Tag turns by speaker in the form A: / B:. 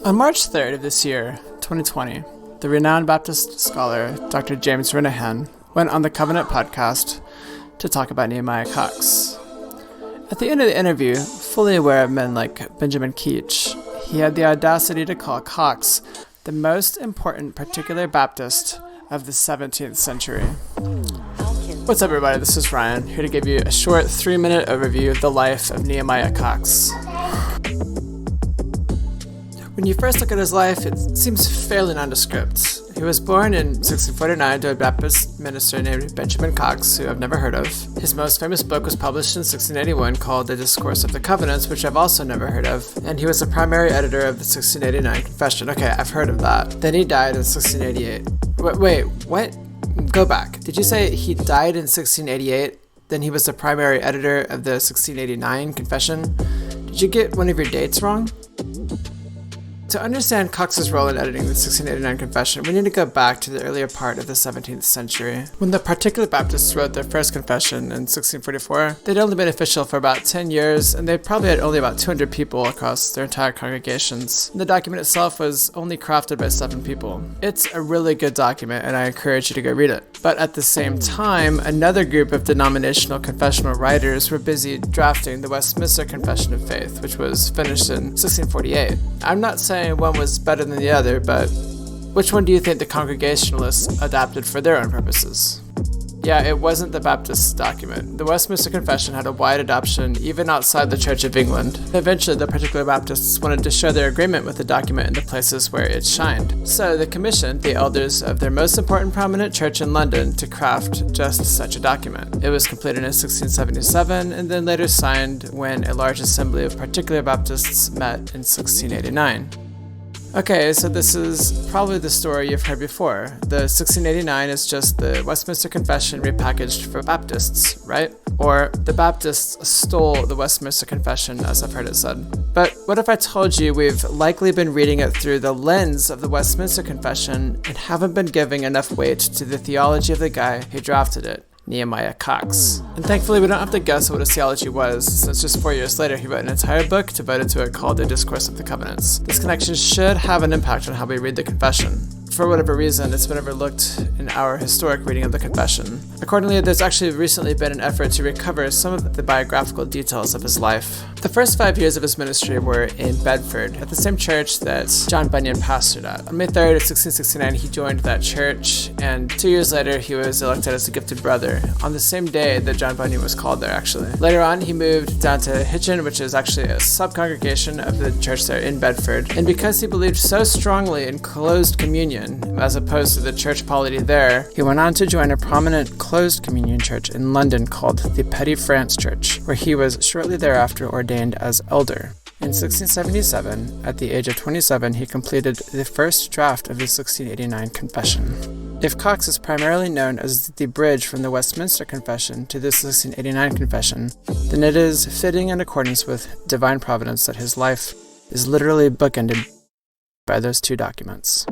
A: On March 3rd of this year, 2020, the renowned Baptist scholar Dr. James Renahan went on the Covenant podcast to talk about Nehemiah Coxe. At the end of the interview, fully aware of men like Benjamin Keach, he had the audacity to call Coxe the most important particular Baptist of the 17th century. What's up, everybody? This is Ryan, here to give you a short 3-minute overview of the life of Nehemiah Coxe. When you first look at his life, it seems fairly nondescript. He was born in 1649 to a Baptist minister named Benjamin Coxe, who I've never heard of. His most famous book was published in 1681 called The Discourse of the Covenants, which I've also never heard of. And he was the primary editor of the 1689 Confession. Okay, I've heard of that. Then he died in 1688. Wait, what? Go back. Did you say he died in 1688? Then he was the primary editor of the 1689 Confession? Did you get one of your dates wrong? To understand Coxe's role in editing the 1689 Confession, we need to go back to the earlier part of the 17th century. When the particular Baptists wrote their first confession in 1644, they'd only been official for about 10 years, and they probably had only about 200 people across their entire congregations. The document itself was only crafted by 7 people. It's a really good document, and I encourage you to go read it. But at the same time, another group of denominational confessional writers were busy drafting the Westminster Confession of Faith, which was finished in 1648. I'm not saying one was better than the other, but which one do you think the Congregationalists adapted for their own purposes? Yeah, it wasn't the Baptist document. The Westminster Confession had a wide adoption even outside the Church of England. Eventually, the particular Baptists wanted to show their agreement with the document in the places where it shined. So they commissioned the elders of their most important prominent church in London to craft just such a document. It was completed in 1677 and then later signed when a large assembly of particular Baptists met in 1689. Okay, so this is probably the story you've heard before. The 1689 is just the Westminster Confession repackaged for Baptists, right? Or the Baptists stole the Westminster Confession, as I've heard it said. But what if I told you we've likely been reading it through the lens of the Westminster Confession and haven't been giving enough weight to the theology of the guy who drafted it? Nehemiah Coxe. And thankfully we don't have to guess what his theology was, since just 4 years later he wrote an entire book devoted to it called The Discourse of the Covenants. This connection should have an impact on how we read the confession. For whatever reason, it's been overlooked in our historic reading of the confession. Accordingly, there's actually recently been an effort to recover some of the biographical details of his life. The first 5 years of his ministry were in Bedford, at the same church that John Bunyan pastored at. On May 3rd of 1669, he joined that church, and 2 years later, he was elected as a gifted brother, on the same day that John Bunyan was called there, actually. Later on, he moved down to Hitchin, which is actually a sub-congregation of the church there in Bedford, and because he believed so strongly in closed communion, as opposed to the church polity there, he went on to join a prominent closed communion church in London called the Petty France Church, where he was shortly thereafter ordained as elder. In 1677, at the age of 27, he completed the first draft of the 1689 Confession. If Coxe is primarily known as the bridge from the Westminster Confession to the 1689 Confession, then it is fitting in accordance with divine providence that his life is literally bookended by those two documents.